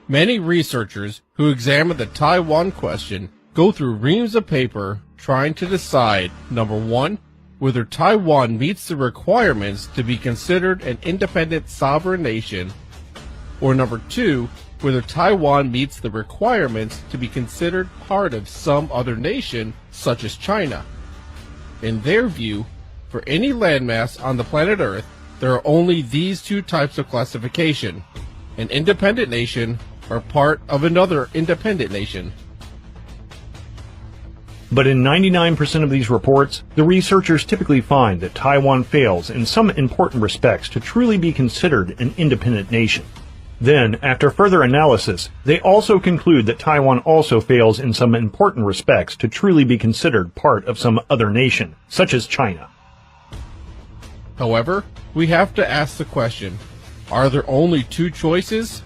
Many researchers who examine the Taiwan question go through reams of paper trying to decide, number one, whether Taiwan meets the requirements to be considered an independent sovereign nation, or number two, whether Taiwan meets the requirements to be considered part of some other nation, such as China. In their view, for any landmass on the planet Earth, there are only these two types of classification: an independent nation or part of another independent nation. But in 99% of these reports, the researchers typically find that Taiwan fails in some important respects to truly be considered an independent nation. Then, after further analysis, they also conclude that Taiwan also fails in some important respects to truly be considered part of some other nation, such as China. However, we have to ask the question, are there only two choices?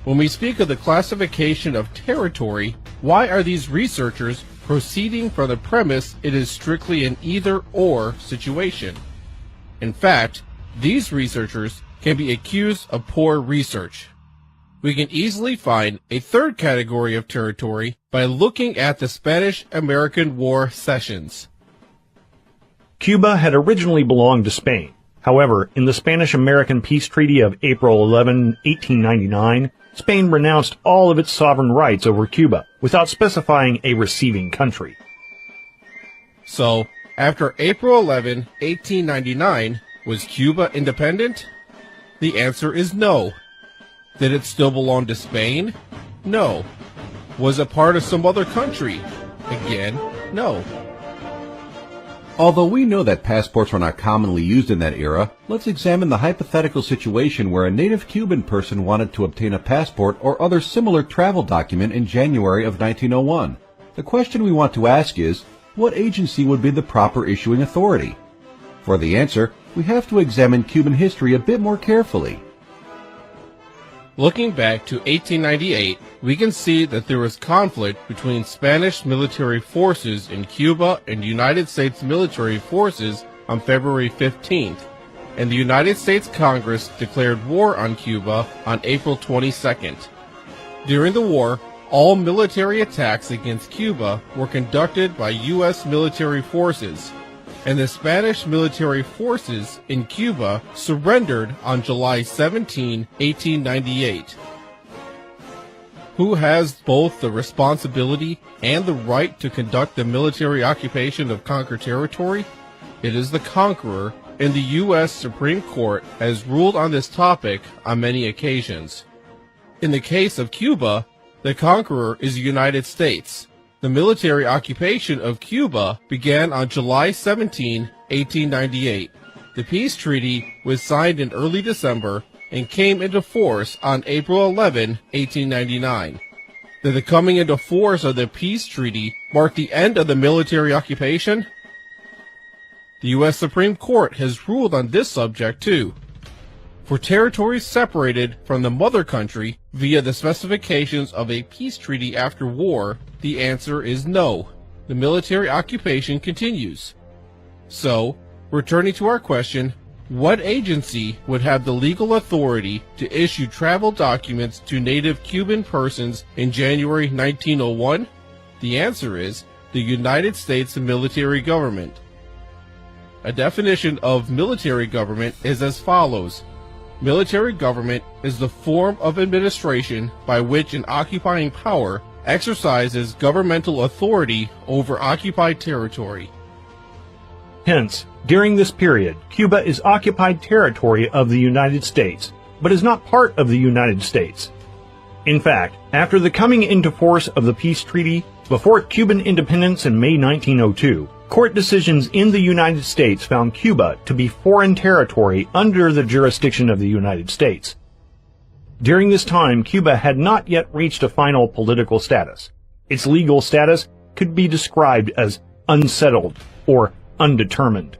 When we speak of the classification of territory, why are these researchers proceeding from the premise it is strictly an either-or situation? In fact, these researchers can be accused of poor research. We can easily find a third category of territory by looking at the Spanish-American War cessions. Cuba had originally belonged to Spain. However, in the Spanish-American Peace Treaty of April 11, 1899, Spain renounced all of its sovereign rights over Cuba without specifying a receiving country. So, after April 11, 1899, was Cuba independent? The answer is no. Did it still belong to Spain? No. Was it part of some other country? Again, no. Although we know that passports were not commonly used in that era, let's examine the hypothetical situation where a native Cuban person wanted to obtain a passport or other similar travel document in January of 1901. The question we want to ask is, what agency would be the proper issuing authority? For the answer, we have to examine Cuban history a bit more carefully. Looking back to 1898, we can see that there was conflict between Spanish military forces in Cuba and United States military forces on February 15th, and the United States Congress declared war on Cuba on April 22nd. During the war, all military attacks against Cuba were conducted by U.S. military forces, and the Spanish military forces in Cuba surrendered on July 17, 1898. Who has both the responsibility and the right to conduct the military occupation of conquered territory? It is the conqueror, and the U.S. Supreme Court has ruled on this topic on many occasions. In the case of Cuba, the conqueror is the United States. The military occupation of Cuba began on July 17, 1898. The peace treaty was signed in early December and came into force on April 11, 1899. Did the coming into force of the peace treaty mark the end of the military occupation? The U.S. Supreme Court has ruled on this subject too. For territories separated from the mother country via the specifications of a peace treaty after war, the answer is no. The military occupation continues. So, returning to our question, what agency would have the legal authority to issue travel documents to native Cuban persons in January 1901? The answer is the United States military government. A definition of military government is as follows. Military government is the form of administration by which an occupying power exercises governmental authority over occupied territory. Hence, during this period, Cuba is occupied territory of the United States, but is not part of the United States. In fact, after the coming into force of the peace treaty, before Cuban independence in May 1902, court decisions in the United States found Cuba to be foreign territory under the jurisdiction of the United States. During this time, Cuba had not yet reached a final political status. Its legal status could be described as unsettled or undetermined.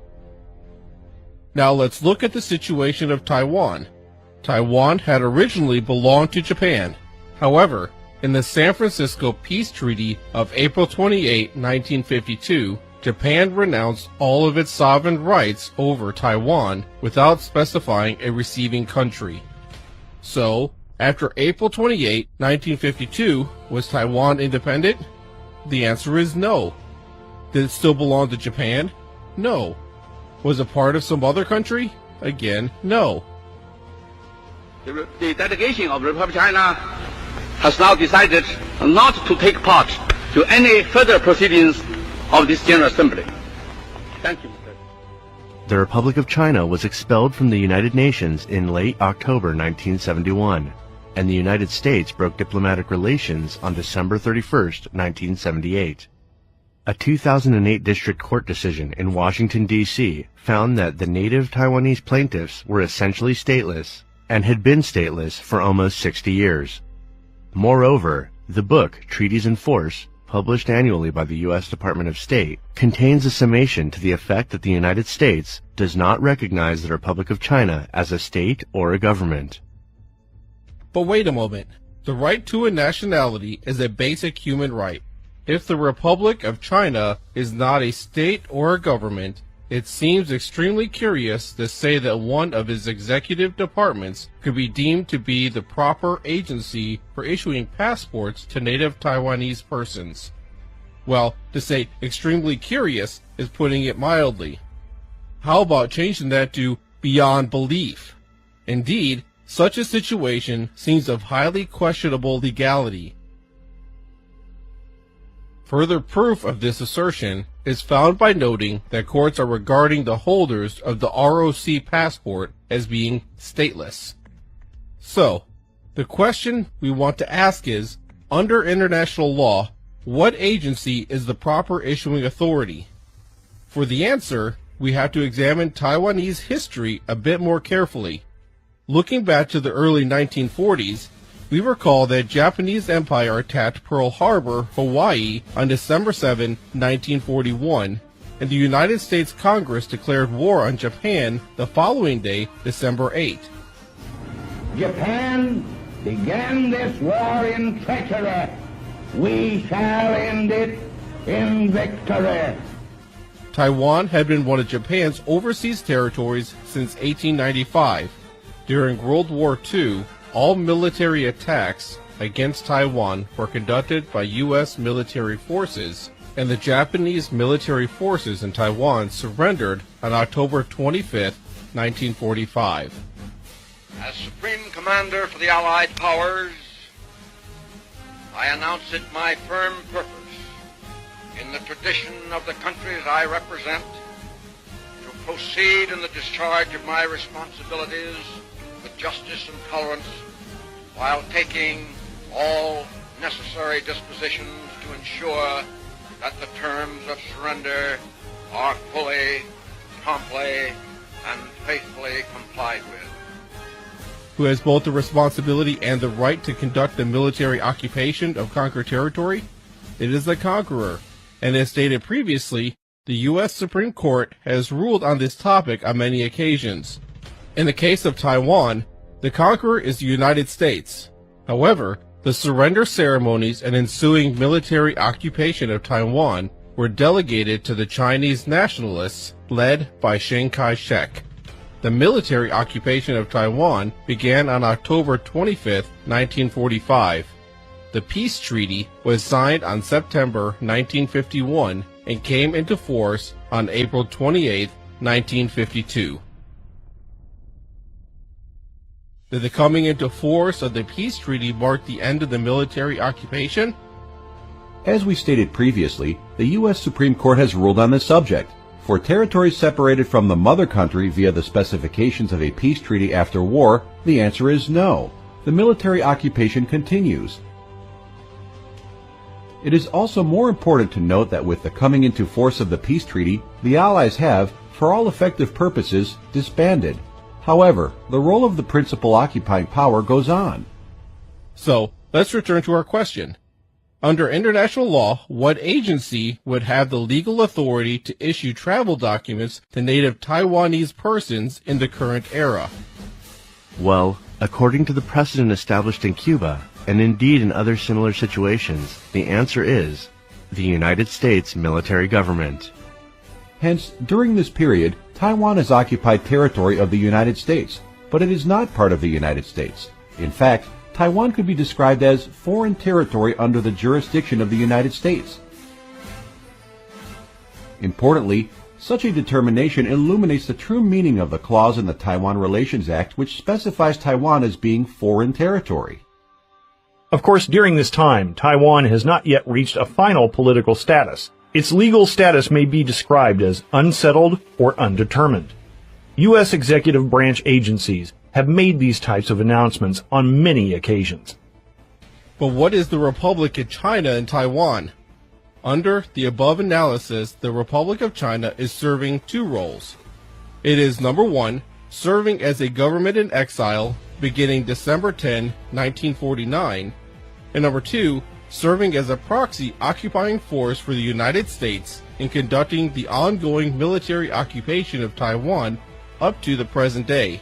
Now let's look at the situation of Taiwan. Taiwan had originally belonged to Japan. However, in the San Francisco Peace Treaty of April 28, 1952, Japan renounced all of its sovereign rights over Taiwan without specifying a receiving country. So, After April 28, 1952, was Taiwan independent? The answer is no. Did it still belong to Japan? No. Was it part of some other country? Again, no. The delegation of the Republic of China has now decided not to take part to any further proceedings of this General Assembly. Thank you, Mr. The Republic of China was expelled from the United Nations in late October 1971, and the United States broke diplomatic relations on December 31, 1978. A 2008 District Court decision in Washington, D.C. found that the native Taiwanese plaintiffs were essentially stateless and had been stateless for almost 60 years. Moreover, the book, Treaties in Force, published annually by the U.S. Department of State, contains a summation to the effect that the United States does not recognize the Republic of China as a state or a government. But wait a moment. The right to a nationality is a basic human right. If the Republic of China is not a state or a government, it seems extremely curious to say that one of its executive departments could be deemed to be the proper agency for issuing passports to native Taiwanese persons. Well, to say extremely curious is putting it mildly. How about changing that to beyond belief? Indeed, such a situation seems of highly questionable legality. Further proof of this assertion is found by noting that courts are regarding the holders of the ROC passport as being stateless. So, the question we want to ask is, under international law, what agency is the proper issuing authority? For the answer, we have to examine Taiwanese history a bit more carefully. Looking back to the early 1940s, we recall that Japanese Empire attacked Pearl Harbor, Hawaii on December 7, 1941, and the United States Congress declared war on Japan the following day, December 8. Japan began this war in treachery. We shall end it in victory. Taiwan had been one of Japan's overseas territories since 1895. During World War II, all military attacks against Taiwan were conducted by U.S. military forces, and the Japanese military forces in Taiwan surrendered on October 25, 1945. As Supreme Commander for the Allied Powers, I announce it my firm purpose, in the tradition of the countries I represent, to proceed in the discharge of my responsibilities with justice and tolerance, while taking all necessary dispositions to ensure that the terms of surrender are fully, promptly, and faithfully complied with. Who has both the responsibility and the right to conduct the military occupation of conquered territory? It is the conqueror, and as stated previously, the U.S. Supreme Court has ruled on this topic on many occasions. In the case of Taiwan, the conqueror is the United States. However, the surrender ceremonies and ensuing military occupation of Taiwan were delegated to the Chinese nationalists led by Chiang Kai-shek. The military occupation of Taiwan began on October 25, 1945. The peace treaty was signed on September 1951 and came into force on April 28, 1952. Did the coming into force of the peace treaty mark the end of the military occupation? As we stated previously, the U.S. Supreme Court has ruled on this subject. For territories separated from the mother country via the specifications of a peace treaty after war, the answer is no. The military occupation continues. It is also more important to note that with the coming into force of the peace treaty, the Allies have, for all effective purposes, disbanded. However, the role of the principal occupying power goes on. So, let's return to our question. Under international law, what agency would have the legal authority to issue travel documents to native Taiwanese persons in the current era? Well, according to the precedent established in Cuba, and indeed in other similar situations, the answer is the United States military government. Hence, during this period, Taiwan has occupied territory of the United States, but it is not part of the United States. In fact, Taiwan could be described as foreign territory under the jurisdiction of the United States. Importantly, such a determination illuminates the true meaning of the clause in the Taiwan Relations Act which specifies Taiwan as being foreign territory. Of course, during this time, Taiwan has not yet reached a final political status. Its legal status may be described as unsettled or undetermined. U.S. executive branch agencies have made these types of announcements on many occasions. But what is the Republic of China and Taiwan? Under the above analysis, the Republic of China is serving two roles. It is, number one, serving as a government in exile beginning December 10, 1949, and number two, serving as a proxy occupying force for the United States in conducting the ongoing military occupation of Taiwan up to the present day.